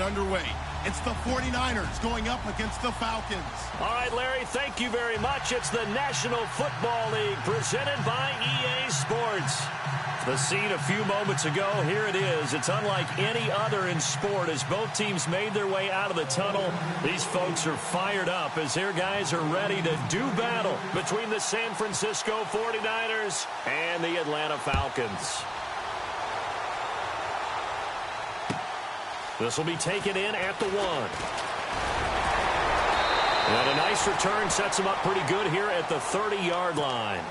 underway. It's the 49ers going up against the Falcons. All right, Larry, thank you very much. It's the National Football League presented by EA Sports. The scene a few moments ago, here it is. It's unlike any other in sport as both teams made their way out of the tunnel. These folks are fired up as their guys are ready to do battle between the San Francisco 49ers and the Atlanta Falcons. This will be taken in at the 1. And a nice return sets him up pretty good here at the 30-yard line.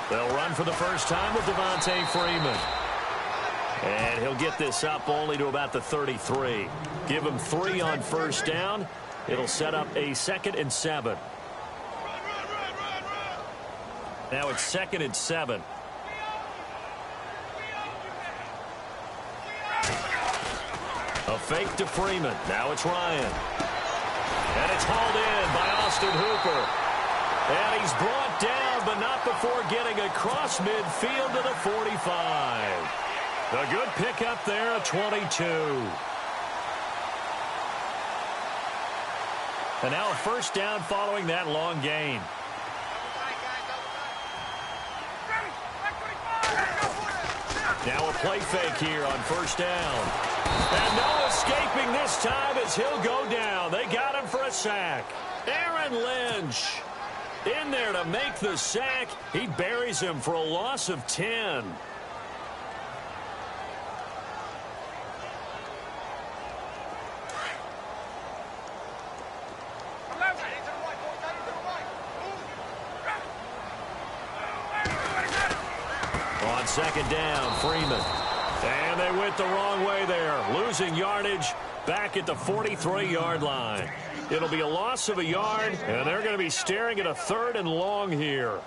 They'll run for the first time with Devontae Freeman. And he'll get this up only to about the 33. Give him 3 on first down. It'll set up a 2nd and 7. Now it's 2nd and 7. A fake to Freeman. Now it's Ryan. And it's hauled in by Austin Hooper. And he's brought down, but not before getting across midfield to the 45. A good pickup there at 22. And now a first down following that long gain. Now a play fake here on first down. And no escaping this time as he'll go down. They got him for a sack. Aaron Lynch in there to make the sack. He buries him for a loss of 10. On second down, Freeman. And they went the wrong way there. Losing yardage back at the 43-yard line. It'll be a loss of a yard, and they're going to be staring at a 3rd and long here.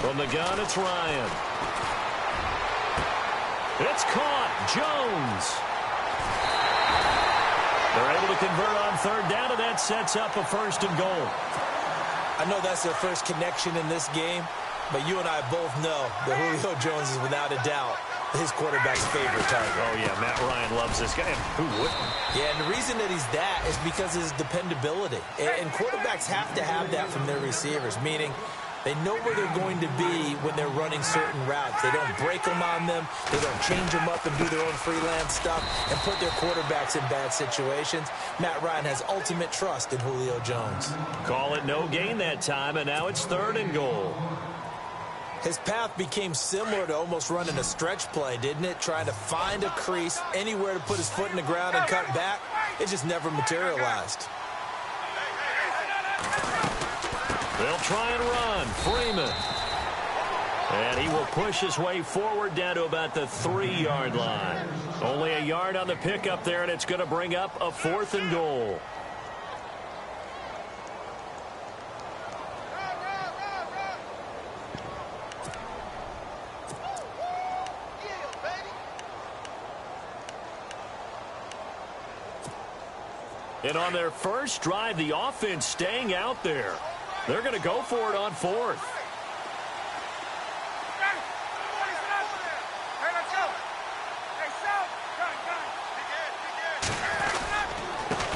From the gun, it's Ryan. It's caught. Jones. They're able to convert on 3rd down, and that sets up a 1st and goal. I know that's their first connection in this game, but you and I both know that Julio Jones is without a doubt his quarterback's favorite target. Oh, yeah, Matt Ryan loves this guy. Who wouldn't? Yeah, and the reason that he's that is because of his dependability. And quarterbacks have to have that from their receivers, meaning they know where they're going to be when they're running certain routes. They don't break them on them. They don't change them up and do their own freelance stuff and put their quarterbacks in bad situations. Matt Ryan has ultimate trust in Julio Jones. Call it no gain that time, and now it's 3rd and goal. His path became similar to almost running a stretch play, didn't it? Trying to find a crease, anywhere to put his foot in the ground and cut back. It just never materialized. They'll try and run. Freeman. And he will push his way forward down to about the 3-yard line. Only a yard on the pickup there, and it's going to bring up a 4th and goal. And on their first drive, the offense staying out there. They're going to go for it on 4th.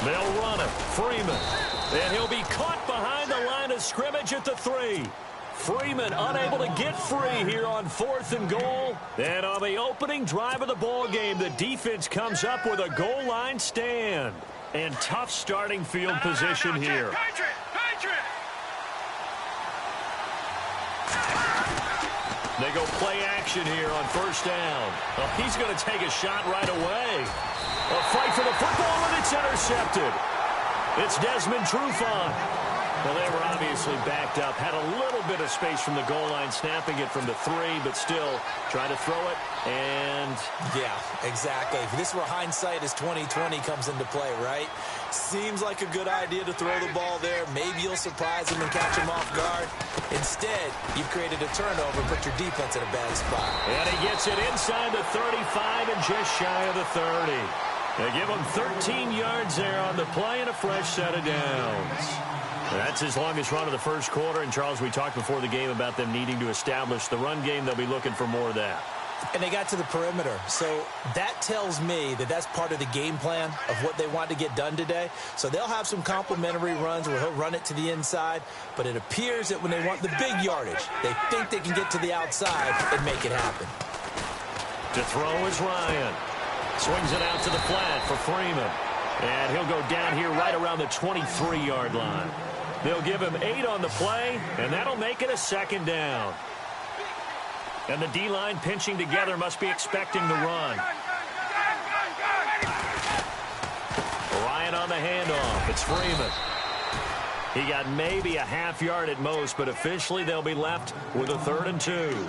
They'll run it. Freeman. And he'll be caught behind the line of scrimmage at the 3. Freeman unable to get free here on 4th and goal. And on the opening drive of the ball game, the defense comes up with a goal line stand. And tough starting field position here. They go play action here on first down. Oh, he's going to take a shot right away. A fight for the football, and it's intercepted. It's Desmond Trufant. Well, they were obviously backed up, had a little bit of space from the goal line, snapping it from the 3, but still trying to throw it, and... Yeah, exactly. This is where hindsight is 20/20 comes into play, right? Seems like a good idea to throw the ball there. Maybe you'll surprise him and catch him off guard. Instead, you've created a turnover, put your defense in a bad spot. And he gets it inside the 35 and just shy of the 30. They give him 13 yards there on the play and a fresh set of downs. That's his longest run of the first quarter. And, Charles, we talked before the game about them needing to establish the run game. They'll be looking for more of that. And they got to the perimeter. So that tells me that that's part of the game plan of what they want to get done today. So they'll have some complementary runs where he'll run it to the inside. But it appears that when they want the big yardage, they think they can get to the outside and make it happen. To throw is Ryan. Swings it out to the flat for Freeman. And he'll go down here right around the 23-yard line. They'll give him 8 on the play, and that'll make it a second down. And the D-line pinching together must be expecting the run. Ryan on the handoff. It's Freeman. He got maybe a half yard at most, but officially they'll be left with a 3rd and 2.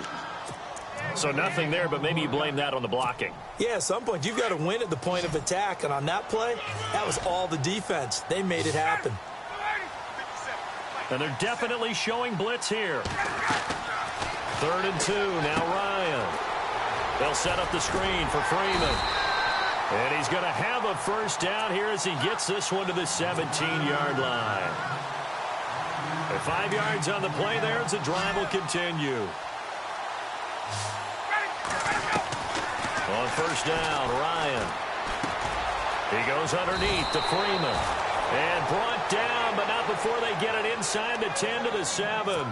So nothing there, but maybe you blame that on the blocking. Yeah, at some point you've got to win at the point of attack, and on that play, that was all the defense. They made it happen. And they're definitely showing blitz here. 3rd and 2, now Ryan. They'll set up the screen for Freeman. And he's going to have a first down here as he gets this one to the 17-yard line. And 5 yards on the play there as the drive will continue. On first down, Ryan. He goes underneath to Freeman. And brought down, but not before they get it inside the 10 to the 7.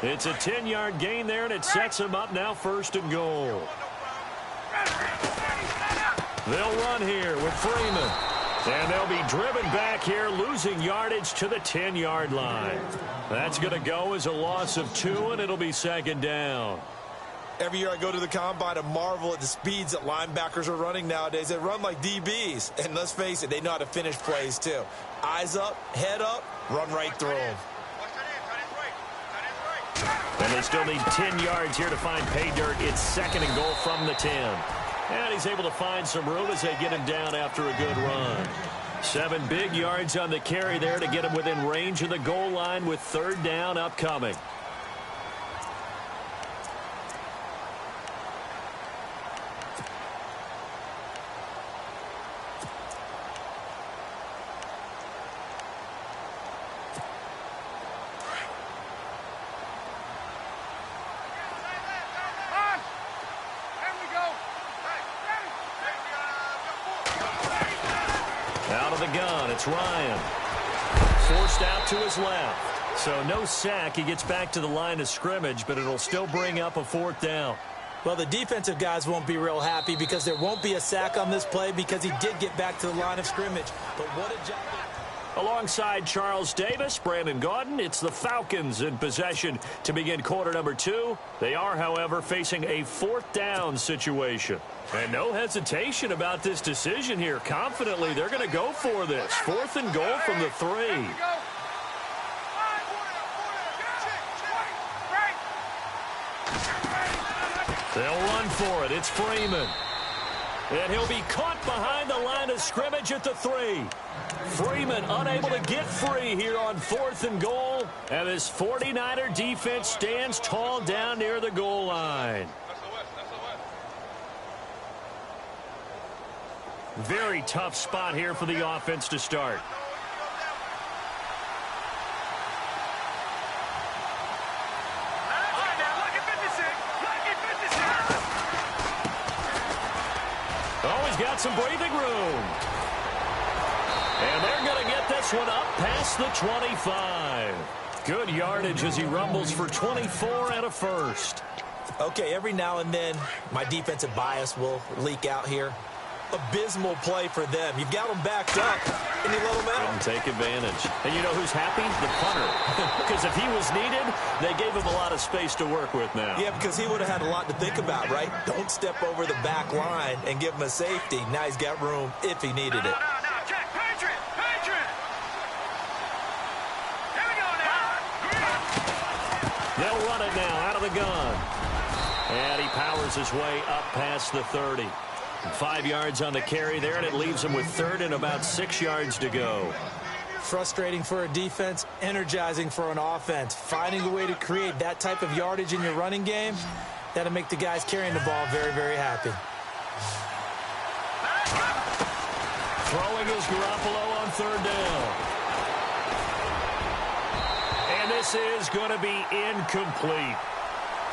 It's a 10-yard gain there, and it sets him up now 1st and goal. They'll run here with Freeman. And they'll be driven back here, losing yardage to the 10-yard line. That's going to go as a loss of 2, and it'll be 2nd down. Every year I go to the combine and marvel at the speeds that linebackers are running nowadays. They run like DBs. And let's face it, they know how to finish plays too. Eyes up, head up, run right through them. And they still need 10 yards here to find pay dirt. It's 2nd and goal from the 10. And he's able to find some room as they get him down after a good run. 7 big yards on the carry there to get him within range of the goal line with 3rd down upcoming. Out of the gun, it's Ryan. Forced out to his left. So no sack. He gets back to the line of scrimmage, but it'll still bring up a 4th down. Well, the defensive guys won't be real happy because there won't be a sack on this play because he did get back to the line of scrimmage. But what a job. Alongside Charles Davis, Brandon Gaudin, it's the Falcons in possession to begin quarter number 2. They are, however, facing a 4th down situation. And no hesitation about this decision here. Confidently, they're going to go for this. 4th and goal from the 3. They'll run for it. It's Freeman. And he'll be caught behind the line of scrimmage at the 3. Freeman unable to get free here on 4th and goal. And this 49er defense stands tall down near the goal line. Very tough spot here for the offense to start. Oh, he's got some breathing room. And they're going to get this one up past the 25. Good yardage as he rumbles for 24 and a first. Okay, every now and then, my defensive bias will leak out here. Abysmal play for them. You've got them backed up, and you let them out. Couldn't take advantage. And you know who's happy? The punter. Because if he was needed, they gave him a lot of space to work with now. Yeah, because he would have had a lot to think about, right? Don't step over the back line and give him a safety. Now he's got room if he needed it. Check. Patriot. run it now out of the gun. And he powers his way up past the 30. 5 yards on the carry there, and it leaves him with third and about 6 yards to go. Frustrating for a defense, energizing for an offense. Finding a way to create that type of yardage in your running game, that'll make the guys carrying the ball very, very happy. Throwing is Garoppolo on third down. And this is going to be incomplete.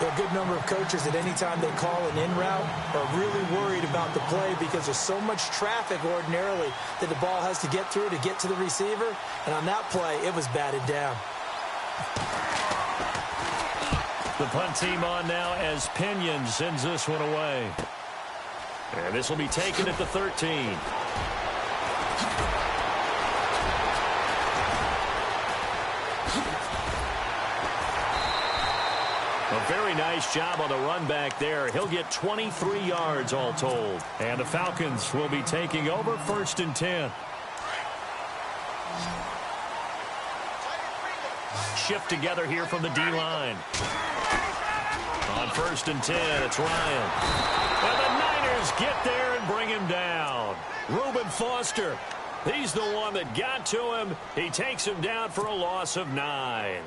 A good number of coaches at any time they call an in route are really worried about the play because there's so much traffic ordinarily that the ball has to get through to get to the receiver. And on that play, it was batted down. The punt team on now as Pinion sends this one away. And this will be taken at the 13. A very nice job on the run back there. He'll get 23 yards all told. And the Falcons will be taking over 1st and 10. Shift together here from the D-line. On 1st and 10, it's Ryan. And the Niners get there and bring him down. Reuben Foster, he's the one that got to him. He takes him down for a loss of 9.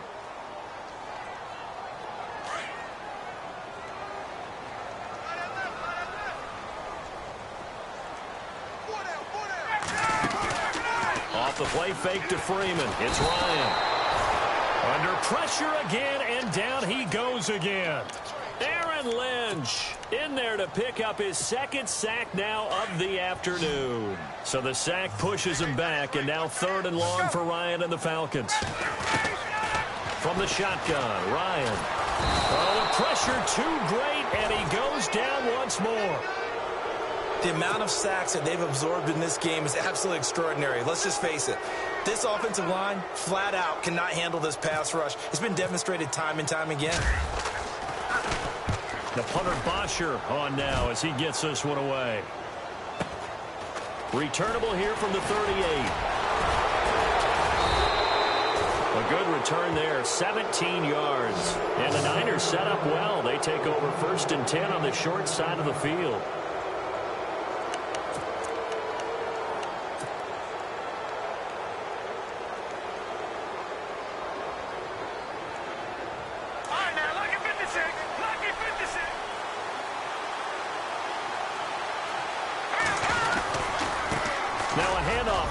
Off the play fake to Freeman. It's Ryan. Under pressure again, and down he goes again. Aaron Lynch in there to pick up his 2nd sack now of the afternoon. So the sack pushes him back, and now 3rd and long for Ryan and the Falcons. From the shotgun, Ryan. Oh, the pressure too great, and he goes down once more. The amount of sacks that they've absorbed in this game is absolutely extraordinary. Let's just face it. This offensive line, flat out, cannot handle this pass rush. It's been demonstrated time and time again. The punter Bosher on now as he gets this one away. Returnable here from the 38. A good return there, 17 yards. And the Niners set up well. They take over 1st and 10 on the short side of the field.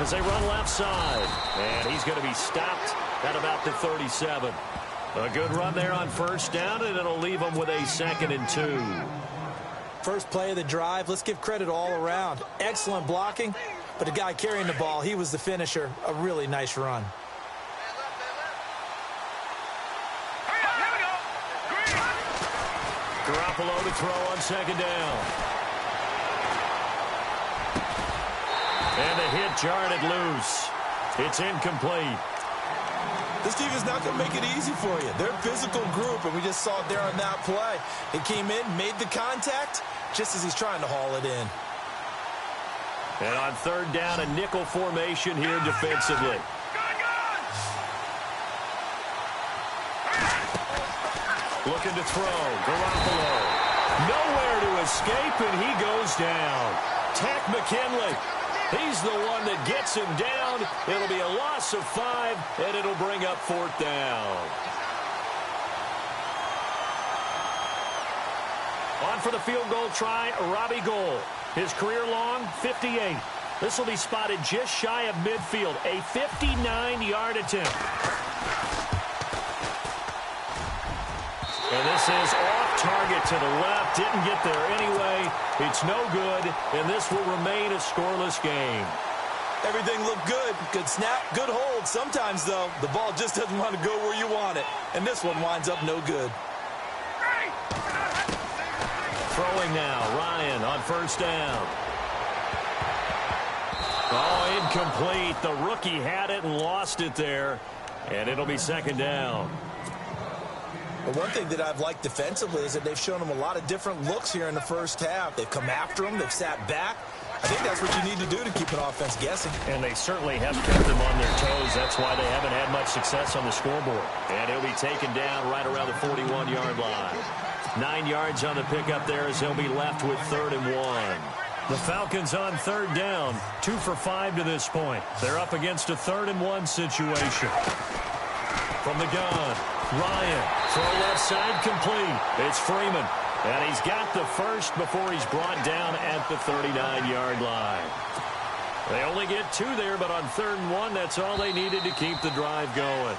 As they run left side. And he's going to be stopped at about the 37. A good run there on 1st down, and it'll leave them with a 2nd and 2. First play of the drive. Let's give credit all around. Excellent blocking, but the guy carrying the ball, he was the finisher. A really nice run. Garoppolo to throw on 2nd down. And the hit jarred it loose. It's incomplete. This team is not going to make it easy for you. They're a physical group, and we just saw it there on that play. It came in, made the contact, just as he's trying to haul it in. And on 3rd down, a nickel formation here defensively. Looking to throw. Garoppolo. Nowhere to escape, and he goes down. Takk McKinley. He's the one that gets him down. It'll be a loss of 5, and it'll bring up 4th down. On for the field goal try, Robbie Gould. His career-long 58. This will be spotted just shy of midfield. A 59-yard attempt. And this is off target to the left. Didn't get there anyway. It's no good, and this will remain a scoreless game. Everything looked good. Good snap, good hold. Sometimes, though, the ball just doesn't want to go where you want it. And this one winds up no good. Throwing now, Ryan on 1st down. Oh, incomplete. The rookie had it and lost it there. And it'll be 2nd down. But one thing that I've liked defensively is that they've shown them a lot of different looks here in the 1st half. They've come after them. They've sat back. I think that's what you need to do to keep an offense guessing. And they certainly have kept them on their toes. That's why they haven't had much success on the scoreboard. And he'll be taken down right around the 41-yard line. 9 yards on the pickup there as he'll be left with 3rd and 1. The Falcons on 3rd down, 2 for 5 to this point. They're up against a 3rd and 1 situation. From the gun, Ryan, throw left side complete. It's Freeman, and he's got the first before he's brought down at the 39-yard line. They only get 2 there, but on 3rd and 1, that's all they needed to keep the drive going.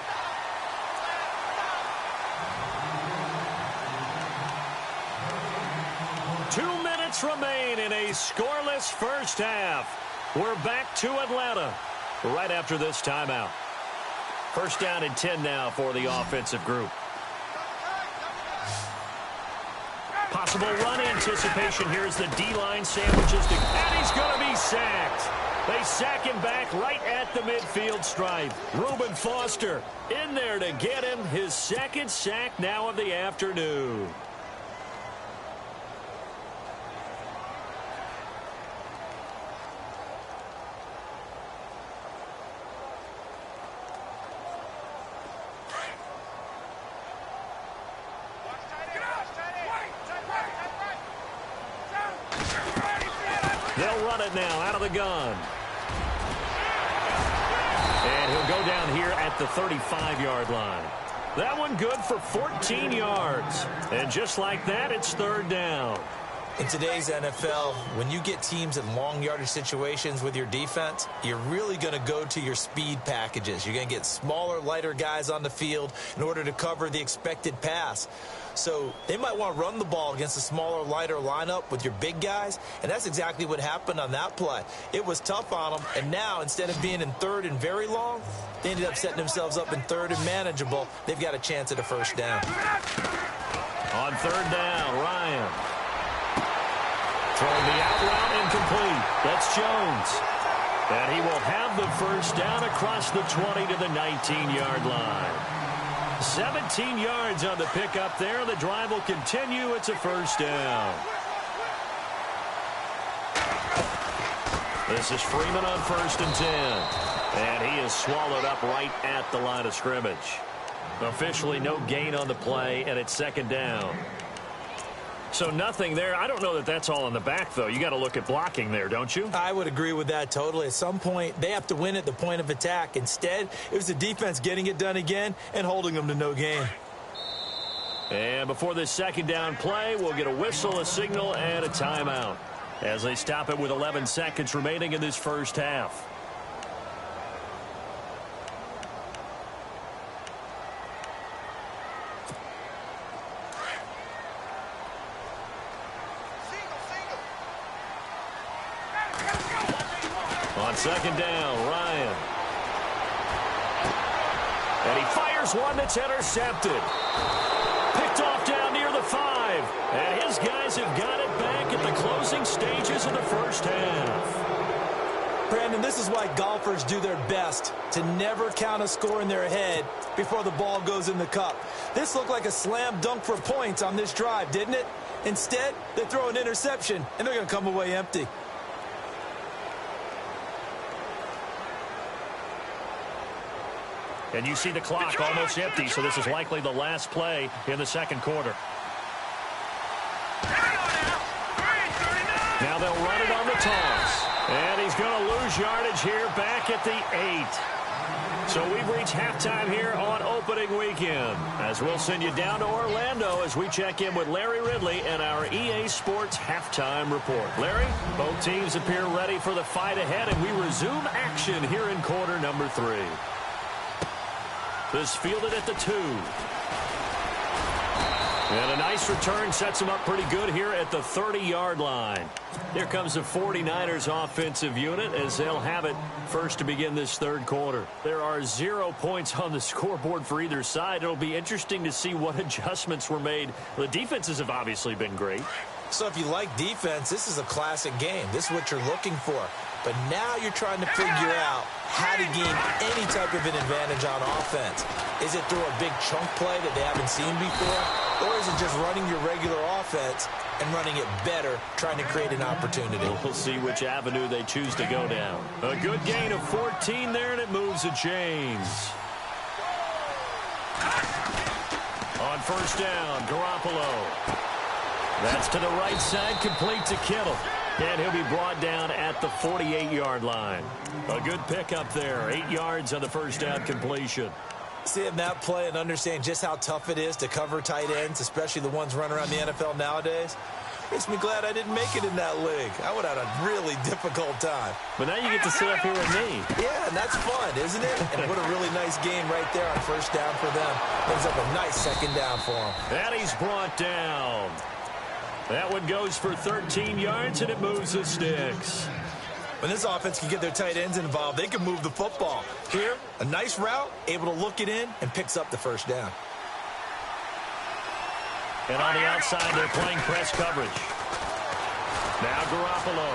Remain in a scoreless first half. We're back to Atlanta right after this timeout. 1st down and 10 now for the offensive group. Possible run anticipation. Here's the D-line sandwiches, and he's going to be sacked. They sack him back right at the midfield stripe. Reuben Foster in there to get him his 2nd sack now of the afternoon. They'll run it now out of the gun. And he'll go down here at the 35-yard line. That one good for 14 yards. And just like that, it's 3rd down. In today's NFL, when you get teams in long yardage situations with your defense, you're really going to go to your speed packages. You're going to get smaller, lighter guys on the field in order to cover the expected pass. So they might want to run the ball against a smaller, lighter lineup with your big guys, and that's exactly what happened on that play. It was tough on them, and now instead of being in 3rd and very long, they ended up setting themselves up in 3rd and manageable. They've got a chance at a 1st down. On 3rd down, Ryan. Throwing the out route incomplete. That's Jones. And he will have the 1st down across the 20 to the 19-yard line. 17 yards on the pickup there. The drive will continue. It's a 1st down. This is Freeman on 1st and 10. And he is swallowed up right at the line of scrimmage. Officially no gain on the play, and it's 2nd down. So nothing there. I don't know that that's all in the back, though. You got to look at blocking there, don't you? I would agree with that totally. At some point, they have to win at the point of attack. Instead, it was the defense getting it done again and holding them to no gain. And before this 2nd down play, we'll get a whistle, a signal, and a timeout as they stop it with 11 seconds remaining in this 1st half. On 2nd down, Ryan. And he fires one that's intercepted. Picked off down near the 5. And his guys have got it back at the closing stages of the 1st half. Brandon, this is why golfers do their best to never count a score in their head before the ball goes in the cup. This looked like a slam dunk for points on this drive, didn't it? Instead, they throw an interception, and they're going to come away empty. And you see the clock almost empty, so this is likely the last play in the 2nd quarter. Now they'll run it on the toss. And he's going to lose yardage here back at the 8. So we've reached halftime here on opening weekend, as we'll send you down to Orlando as we check in with Larry Ridley and our EA Sports halftime report. Larry, both teams appear ready for the fight ahead, and we resume action here in quarter number 3. This fielded at the 2. And a nice return sets him up pretty good here at the 30-yard line. Here comes the 49ers offensive unit as they'll have it first to begin this 3rd quarter. There are 0 points on the scoreboard for either side. It'll be interesting to see what adjustments were made. The defenses have obviously been great. So if you like defense, this is a classic game. This is what you're looking for. But now you're trying to figure out how to gain any type of an advantage on offense. Is it through a big chunk play that they haven't seen before? Or is it just running your regular offense and running it better, trying to create an opportunity? We'll see which avenue they choose to go down. A good gain of 14 there, and it moves the chains. On first down, Garoppolo. That's to the right side, complete to Kittle. And he'll be brought down at the 48-yard line. A good pickup there, 8 yards on the first down completion. Seeing that play and understand just how tough it is to cover tight ends, especially the ones running around the NFL nowadays, makes me glad I didn't make it in that league. I would have had a really difficult time. But now you get to sit up here with me. Yeah, and that's fun, isn't it? And what a really nice game right there on first down for them. Brings up a nice second down for them. And he's brought down. That one goes for 13 yards, and it moves the sticks. When this offense can get their tight ends involved, they can move the football. Here, a nice route, able to look it in, and picks up the first down. And on the outside, they're playing press coverage. Now Garoppolo.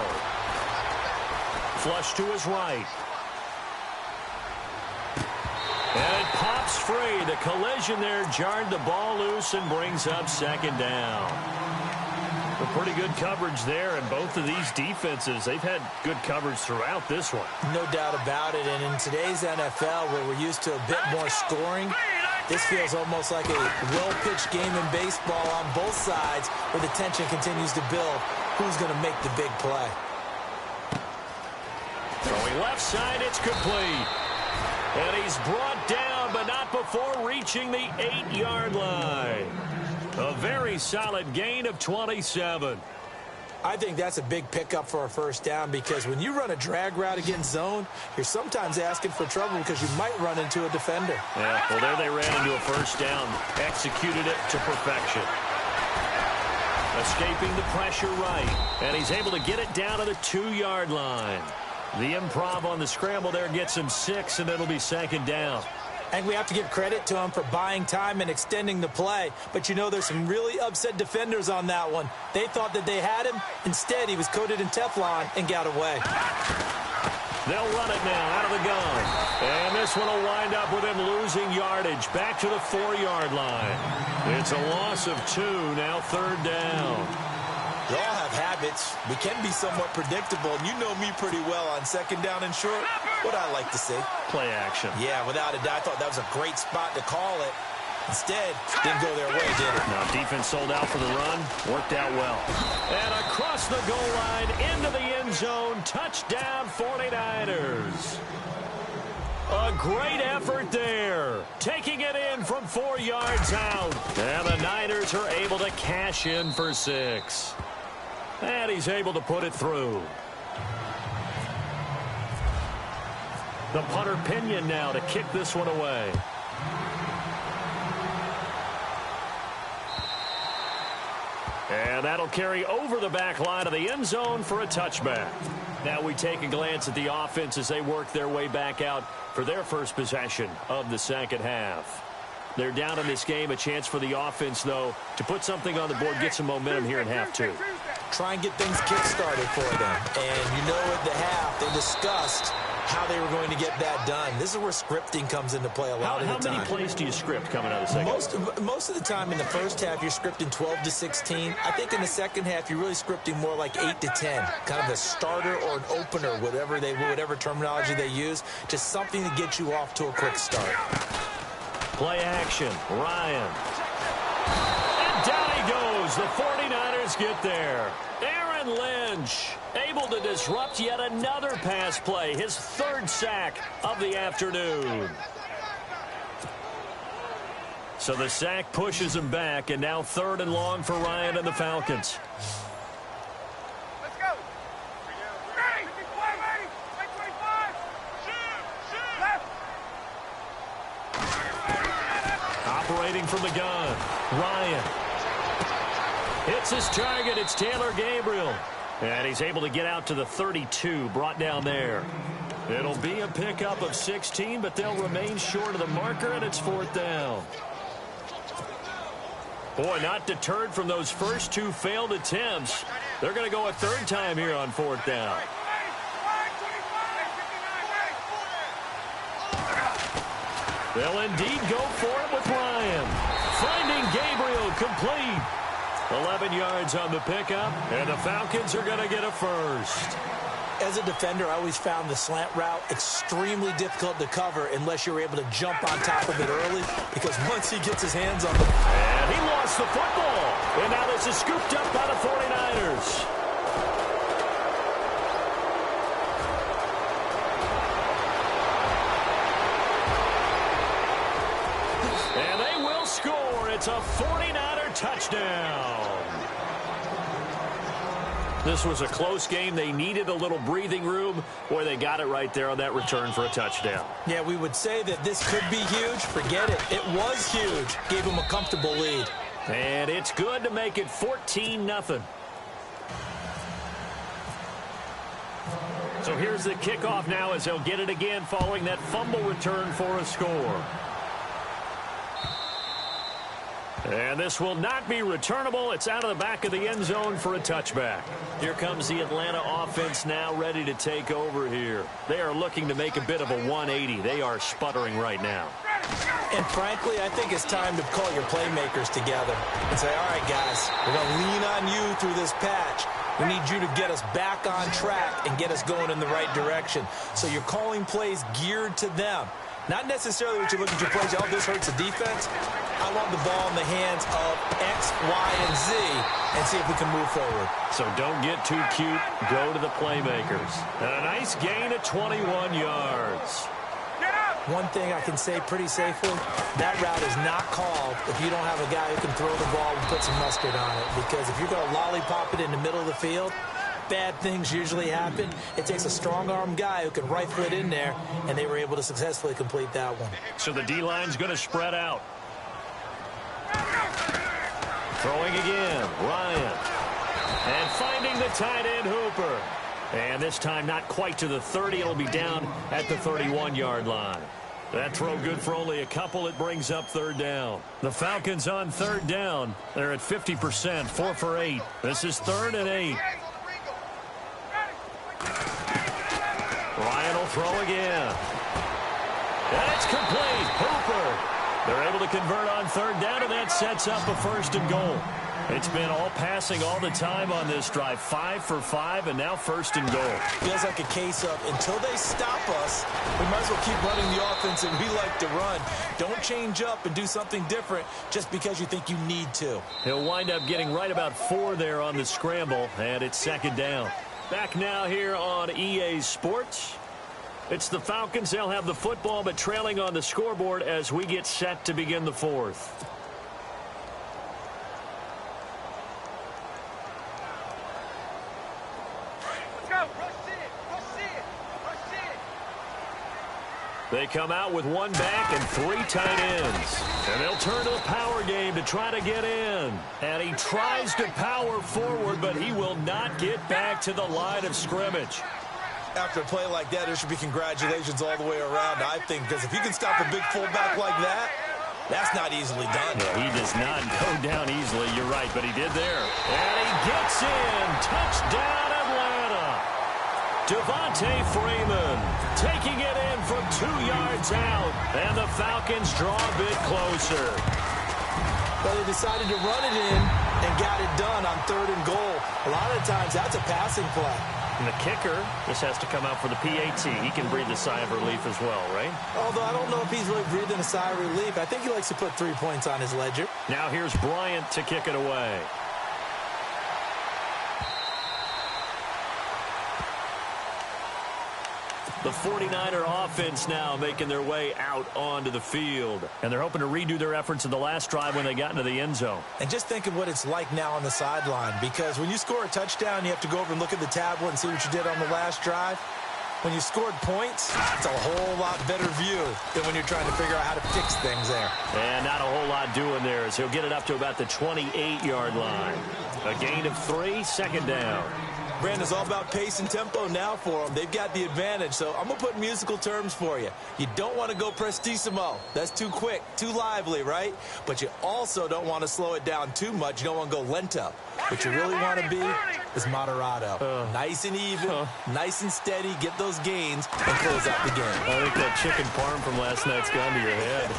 Flush to his right. And it pops free. The collision there jarred the ball loose and brings up second down. A pretty good coverage there, and both of these defenses, they've had good coverage throughout this one. No doubt about it, and in today's NFL, where we're used to a bit more scoring, this feels almost like a well-pitched game in baseball on both sides, where the tension continues to build. Who's going to make the big play? Throwing left side, it's complete. And he's brought down, but not before reaching the 8-yard line. A very solid gain of 27. I think that's a big pickup for a first down, because when you run a drag route against zone, you're sometimes asking for trouble because you might run into a defender. Yeah, well, there they ran into a first down, executed it to perfection. Escaping the pressure right, and he's able to get it down to the 2-yard line. The improv on the scramble there gets him 6, and it'll be second down. And we have to give credit to him for buying time and extending the play. But you know, there's some really upset defenders on that one. They thought that they had him. Instead, he was coated in Teflon and got away. They'll run it now out of the gun. And this one will wind up with him losing yardage back to the 4-yard line. It's a loss of 2, now third down. We all have habits. We can be somewhat predictable, and you know me pretty well on second down and short. What I like to see. Play action. Yeah, without a doubt. I thought that was a great spot to call it. Instead, didn't go their way, did it? Now, defense sold out for the run. Worked out well. And across the goal line, into the end zone. Touchdown, 49ers. A great effort there. Taking it in from 4 yards out. And the Niners are able to cash in for 6. And he's able to put it through. The punter Pinion now to kick this one away. And that'll carry over the back line of the end zone for a touchback. Now we take a glance at the offense as they work their way back out for their first possession of the second half. They're down in this game. A chance for the offense, though, to put something on the board, get some momentum here in half 2. Try and get things kick-started for them. And you know at the half, they discussed how they were going to get that done. This is where scripting comes into play a lot of the time. How many plays do you script coming out of the second half? Most of the time in the first half, you're scripting 12 to 16. I think in the second half, you're really scripting more like 8 to 10. Kind of a starter or an opener, whatever terminology they use. Just something to get you off to a quick start. Play action. Ryan. And down he goes. The 49ers get there. Aaron Lynch able to disrupt yet another pass play. His 3rd sack of the afternoon. So the sack pushes him back, and now 3rd and long for Ryan and the Falcons. Let's go. Ready. Ready. 25. Shoot. Left. Operating from the gun. Ryan. Hits his target. It's Taylor Gabriel. And he's able to get out to the 32, brought down there. It'll be a pickup of 16, but they'll remain short of the marker, and it's 4th down. Boy, not deterred from those first 2 failed attempts. They're going to go a 3rd time here on 4th down. They'll indeed go for it with Ryan. Finding Gabriel complete. 11 yards on the pickup, and the Falcons are going to get a first. As a defender, I always found the slant route extremely difficult to cover unless you're able to jump on top of it early, because once he gets his hands on the... And he lost the football. And now this is scooped up by the 49ers. And they will score. It's a 49er touchdown. This was a close game. They needed a little breathing room. Boy, they got it right there on that return for a touchdown. Yeah, we would say that this could be huge. Forget it. It was huge. Gave them a comfortable lead. And it's good to make it 14-0. So here's the kickoff now as they'll get it again following that fumble return for a score. And this will not be returnable. It's out of the back of the end zone for a touchback. Here comes the Atlanta offense now ready to take over here. They are looking to make a bit of a 180. They are sputtering right now. And frankly, I think it's time to call your playmakers together and say, all right, guys, we're going to lean on you through this patch. We need you to get us back on track and get us going in the right direction. So you're calling plays geared to them. Not necessarily what you look at your plays, oh, this hurts the defense. I want the ball in the hands of X, Y, and Z and see if we can move forward. So don't get too cute. Go to the playmakers. And a nice gain of 21 yards. One thing I can say pretty safely, that route is not called if you don't have a guy who can throw the ball and put some mustard on it. Because if you're going to lollipop it in the middle of the field, bad things usually happen. It takes a strong-arm guy who can rifle it in there, and they were able to successfully complete that one. So the D-line's going to spread out. Throwing again, Ryan. And finding the tight end, Hooper. And this time not quite to the 30. It'll be down at the 31-yard line. That throw good for only a couple. It brings up third down. The Falcons on third down. They're at 50%, 4 for 8. This is 3rd and 8. Ryan will throw again. And it's complete. Hooper. They're able to convert on third down, and that sets up a 1st and goal. It's been all passing all the time on this drive. 5 for 5, and now 1st and goal. Feels like a case of until they stop us, we might as well keep running the offense that we like to run. Don't change up and do something different just because you think you need to. He'll wind up getting right about 4 there on the scramble, and it's 2nd down. Back now here on EA Sports. It's the Falcons. They'll have the football, but trailing on the scoreboard as we get set to begin the 4th. They come out with 1 back and 3 tight ends. And they'll turn to the power game to try to get in. And he tries to power forward, but he will not get back to the line of scrimmage. After a play like that, there should be congratulations all the way around, I think, because if you can stop a big fullback like that, that's not easily done. No, he does not go down easily. You're right, but he did there. And he gets in. Touchdown, Atlanta. Devontae Freeman taking it in from 2 yards out. And the Falcons draw a bit closer. But they decided to run it in and got it done on 3rd and goal. A lot of times, that's a passing play. And the kicker, this has to come out for the PAT. He can breathe a sigh of relief as well, right? Although I don't know if he's really breathing a sigh of relief. I think he likes to put 3 points on his ledger. Now here's Bryant to kick it away. The 49er offense now making their way out onto the field. And they're hoping to redo their efforts in the last drive when they got into the end zone. And just think of what it's like now on the sideline. Because when you score a touchdown, you have to go over and look at the tablet and see what you did on the last drive. When you scored points, it's a whole lot better view than when you're trying to figure out how to fix things there. And not a whole lot doing there as he'll get it up to about the 28-yard line. A gain of 3, 2nd down. Brandon, it's all about pace and tempo now for them. They've got the advantage, so I'm going to put musical terms for you. You don't want to go prestissimo. That's too quick, too lively, right? But you also don't want to slow it down too much. You don't want to go lento. What you really want to be is moderato. Nice and even, nice and steady, get those gains, and close out the game. I think that chicken parm from last night's gone to your head.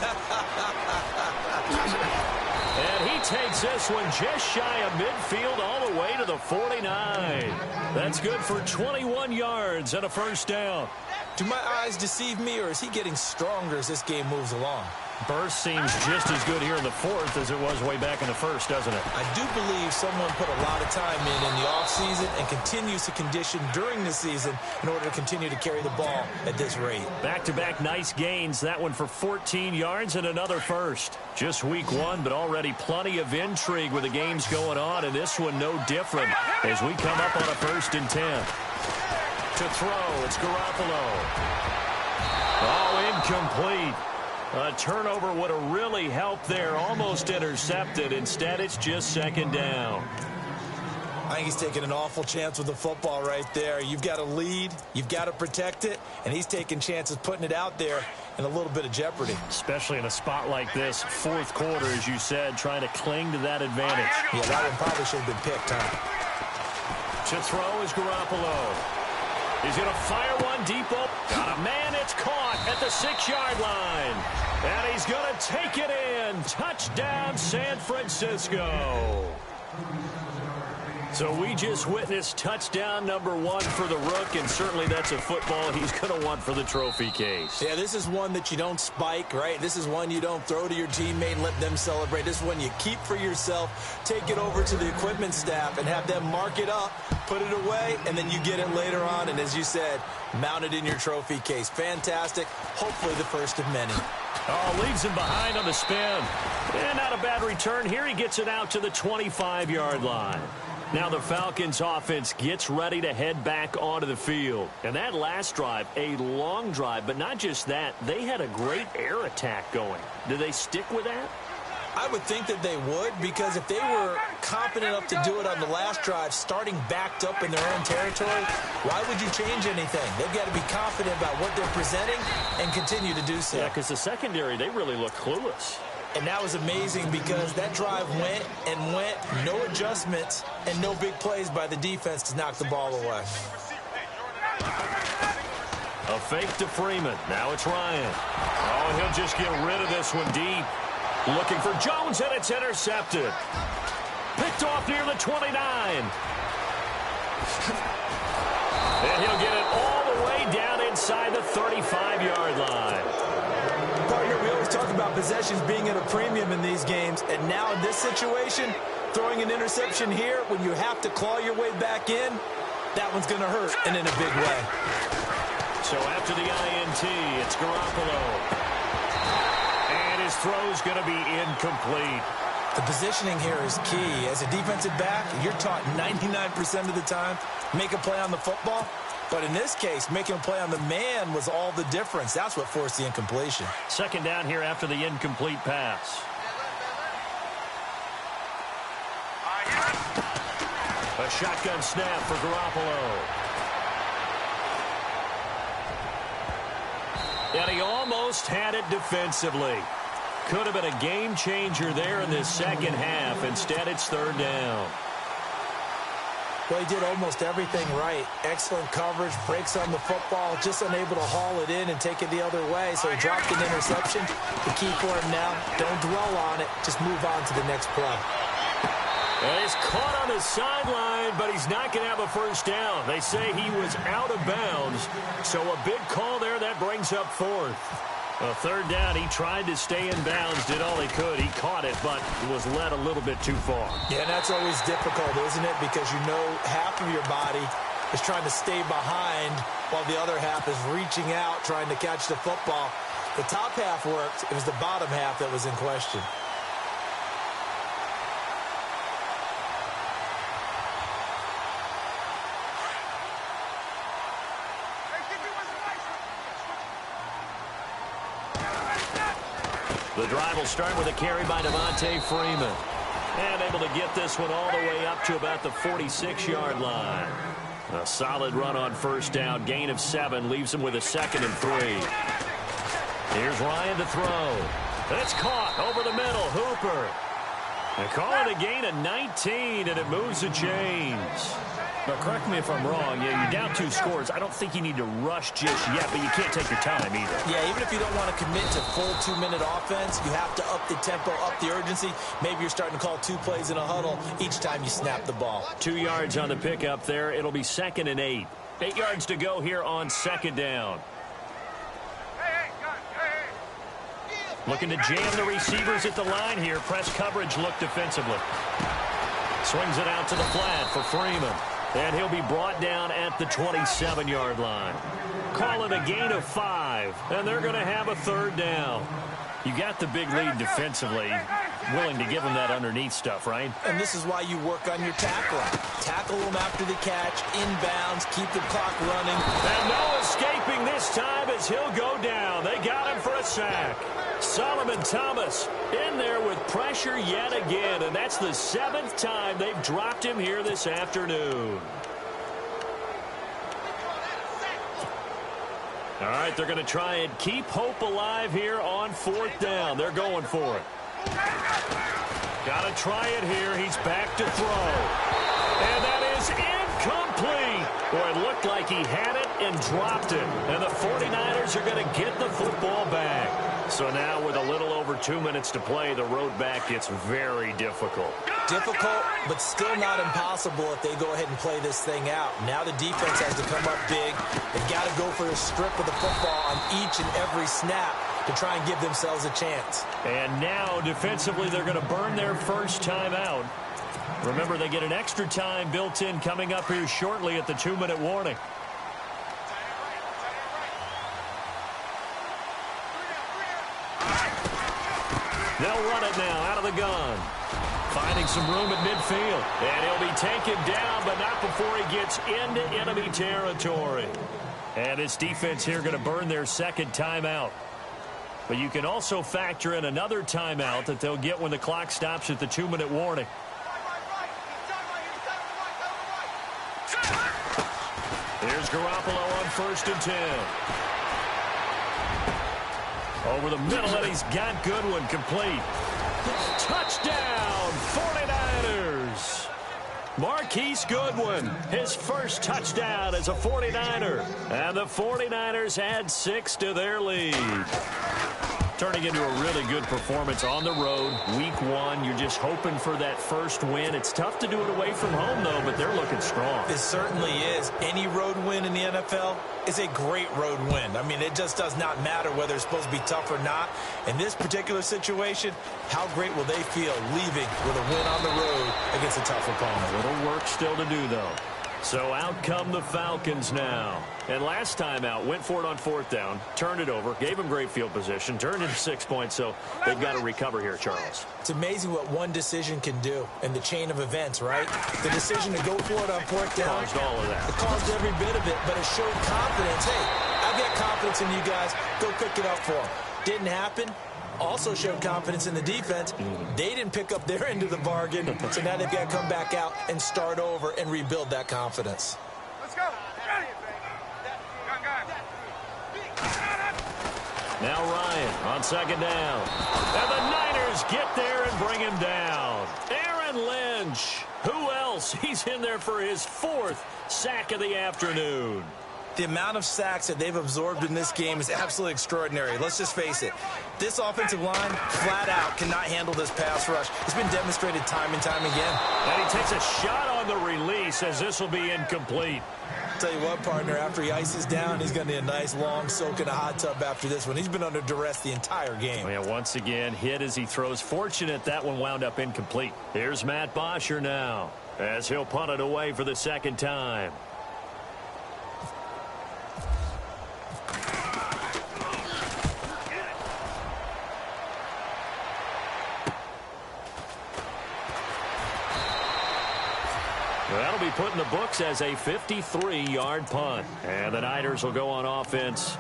And he takes this one just shy of midfield all the way to the 49. That's good for 21 yards and a first down. Do my eyes deceive me, or is he getting stronger as this game moves along? Burst seems just as good here in the fourth as it was way back in the first, doesn't it? I do believe someone put a lot of time in the offseason and continues to condition during the season in order to continue to carry the ball at this rate. Back-to-back nice gains. That one for 14 yards and another first. Just week one, but already plenty of intrigue with the games going on, and this one no different as we come up on a 1st and 10. To throw, it's Garoppolo. Oh, incomplete. A turnover would have really helped there. Almost intercepted. Instead, it's just 2nd down. I think he's taking an awful chance with the football right there. You've got to lead. You've got to protect it. And he's taking chances putting it out there in a little bit of jeopardy. Especially in a spot like this, 4th quarter, as you said, trying to cling to that advantage. Yeah, that one probably should have been picked, huh? To throw is Garoppolo. He's going to fire one deep up. Got a man. It's caught at the 6-yard line. And he's going to take it in. Touchdown, San Francisco. So we just witnessed touchdown number 1 for the Rook, and certainly that's a football he's going to want for the trophy case. Yeah, this is one that you don't spike, right? This is one you don't throw to your teammate and let them celebrate. This is one you keep for yourself, take it over to the equipment staff, and have them mark it up, put it away, and then you get it later on, and as you said, mount it in your trophy case. Fantastic. Hopefully the first of many. Oh, leaves him behind on the spin. And not a bad return here. He gets it out to the 25-yard line. Now the Falcons offense gets ready to head back onto the field. And that last drive, a long drive, but not just that, they had a great air attack going. Do they stick with that? I would think that they would, because if they were confident enough to do it on the last drive, starting backed up in their own territory, why would you change anything? They've got to be confident about what they're presenting and continue to do so. Yeah, because the secondary, they really look clueless. And that was amazing because that drive went and went, no adjustments, and no big plays by the defense to knock the ball away. A fake to Freeman. Now it's Ryan. Oh, he'll just get rid of this one deep. Looking for Jones, and it's intercepted. Picked off near the 29. And he'll get it all the way down inside the 35-yard line. Partner, we always talk about possessions being at a premium in these games, and now in this situation, throwing an interception here when you have to claw your way back in, that one's going to hurt, and in a big way. So after the INT, it's Garoppolo. And his throw's going to be incomplete. The positioning here is key. As a defensive back, you're taught 99% of the time, make a play on the football. But in this case, making a play on the man was all the difference. That's what forced the incompletion. 2nd down here after the incomplete pass. A shotgun snap for Garoppolo. And he almost had it defensively. Could have been a game changer there in this second half. Instead, it's 3rd down. Well, he did almost everything right. Excellent coverage, breaks on the football, just unable to haul it in and take it the other way. So he dropped an interception. The key for him now, don't dwell on it. Just move on to the next play. And he's caught on the sideline, but he's not going to have a first down. They say he was out of bounds. So a big call there that brings up 4th. A 3rd down, he tried to stay in bounds, did all he could. He caught it, but was led a little bit too far. Yeah, and that's always difficult, isn't it? Because you know half of your body is trying to stay behind while the other half is reaching out, trying to catch the football. The top half worked. It was the bottom half that was in question. The drive will start with a carry by Devontae Freeman. And able to get this one all the way up to about the 46-yard line. A solid run on first down. Gain of 7 leaves him with a 2nd and 3. Here's Ryan to throw. It's caught over the middle. Hooper. They call it a gain of 19, and it moves the chains. Now, correct me if I'm wrong. Yeah, you're down 2 scores. I don't think you need to rush just yet, but you can't take your time either. Yeah, even if you don't want to commit to full 2-minute offense, you have to up the tempo, up the urgency. Maybe you're starting to call 2 plays in a huddle each time you snap the ball. 2 yards on the pickup there. It'll be 2nd and 8. 8 yards to go here on 2nd down. Looking to jam the receivers at the line here. Press coverage look defensively. Swings it out to the flat for Freeman. And he'll be brought down at the 27-yard line. Call it a gain of 5. And they're going to have a 3rd down. You got the big lead defensively. Willing to give them that underneath stuff, right? And this is why you work on your tackling. Tackle them after the catch, inbounds, keep the clock running. And no escaping this time as he'll go down. They got him for a sack. Solomon Thomas in there with pressure yet again, and that's the 7th time they've dropped him here this afternoon. All right, they're going to try and keep hope alive here on 4th down. They're going for it. Got to try it here. He's back to throw. And that is incomplete. Boy, it looked like he had it and dropped it. And the 49ers are going to get the football back. So now with a little over 2 minutes to play, the road back gets very difficult. Difficult, but still not impossible if they go ahead and play this thing out. Now the defense has to come up big. They've got to go for a strip of the football on each and every snap to try and give themselves a chance. And now defensively they're going to burn their first time out. Remember, they get an extra time built in coming up here shortly at the 2-minute warning. They'll run it now out of the gun. Finding some room at midfield. And he'll be taken down, but not before he gets into enemy territory. And this defense here going to burn their 2nd timeout. But you can also factor in another timeout that they'll get when the clock stops at the 2-minute warning. Here's Garoppolo on 1st and 10. Over the middle, and he's got Goodwin complete. Touchdown, 49ers. Marquise Goodwin, his first touchdown as a 49er. And the 49ers add 6 to their lead. Turning into a really good performance on the road. Week 1, you're just hoping for that first win. It's tough to do it away from home, though, but they're looking strong. It certainly is. Any road win in the NFL is a great road win. I mean, it just does not matter whether it's supposed to be tough or not. In this particular situation, how great will they feel leaving with a win on the road against a tough opponent? A little work still to do, though. So out come the Falcons now. And last time out, went for it on 4th down, turned it over, gave them great field position, turned into 6 points, so they've got to recover here, Charles. It's amazing what one decision can do in the chain of events, right? The decision to go for it on 4th down. Caused all of that. It caused every bit of it, but it showed confidence. Hey, I've got confidence in you guys. Go pick it up for them. Didn't happen. Also showed confidence in the defense. They didn't pick up their end of the bargain, so now they've got to come back out and start over and rebuild that confidence. Let's go. Now Ryan on 2nd down. And the Niners get there and bring him down. Aaron Lynch. Who else? He's in there for his 4th sack of the afternoon. The amount of sacks that they've absorbed in this game is absolutely extraordinary. Let's just face it. This offensive line, flat out, cannot handle this pass rush. It's been demonstrated time and time again. And he takes a shot on the release as this will be incomplete. Tell you what, partner, after he ices down, he's going to need a nice long soak in a hot tub after this one. He's been under duress the entire game. Yeah, once again, hit as he throws. Fortunate that one wound up incomplete. Here's Matt Bosher now as he'll punt it away for the 2nd time. That'll be put in the books as a 53-yard punt. And the Niners will go on offense.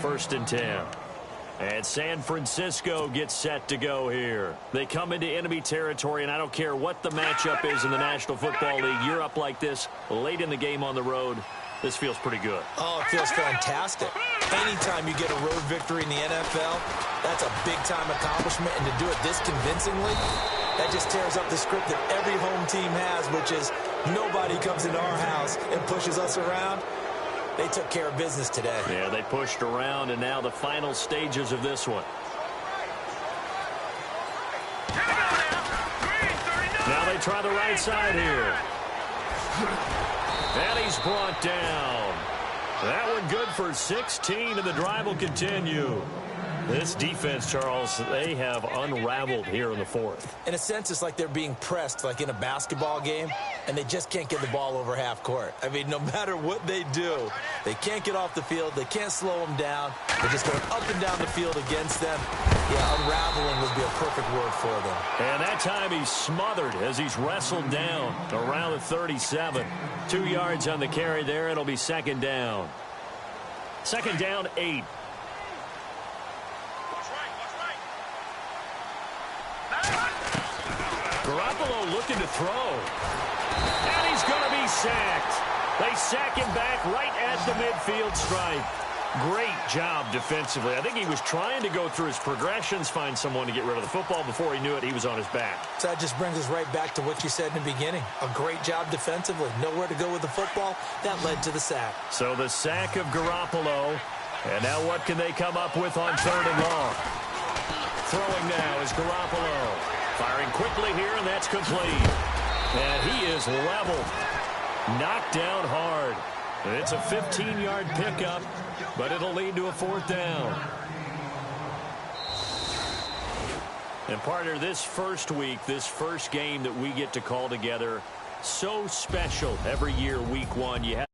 1st and 10. And San Francisco gets set to go here. They come into enemy territory, and I don't care what the matchup is in the National Football League. You're up like this late in the game on the road. This feels pretty good. Oh, it feels fantastic. Anytime you get a road victory in the NFL, that's a big-time accomplishment. And to do it this convincingly, that just tears up the script that every home team has, which is nobody comes into our house and pushes us around. They took care of business today. Yeah, they pushed around, and now the final stages of this one. Now they try the right side here. And he's brought down. That one good for 16, and the drive will continue. This defense, Charles, they have unraveled here in the fourth. In a sense, it's like they're being pressed like in a basketball game, and they just can't get the ball over half court. I mean, no matter what they do, they can't get off the field. They can't slow them down. They're just going up and down the field against them. Yeah, unraveling would be a perfect word for them. And that time he's smothered as he's wrestled down around the 37. 2 yards on the carry there. It'll be second down. Second down, 8. Garoppolo looking to throw. And he's going to be sacked. They sack him back right at the midfield stripe. Great job defensively. I think he was trying to go through his progressions, find someone to get rid of the football. Before he knew it, he was on his back. So that just brings us right back to what you said in the beginning. A great job defensively. Nowhere to go with the football. That led to the sack. So the sack of Garoppolo. And now what can they come up with on third and long? Throwing now is Garoppolo. Firing quickly here, and that's complete. And he is leveled. Knocked down hard. And it's a 15-yard pickup, but it'll lead to a fourth down. And partner, this first week, this first game that we get to call together, so special every year, week one. You have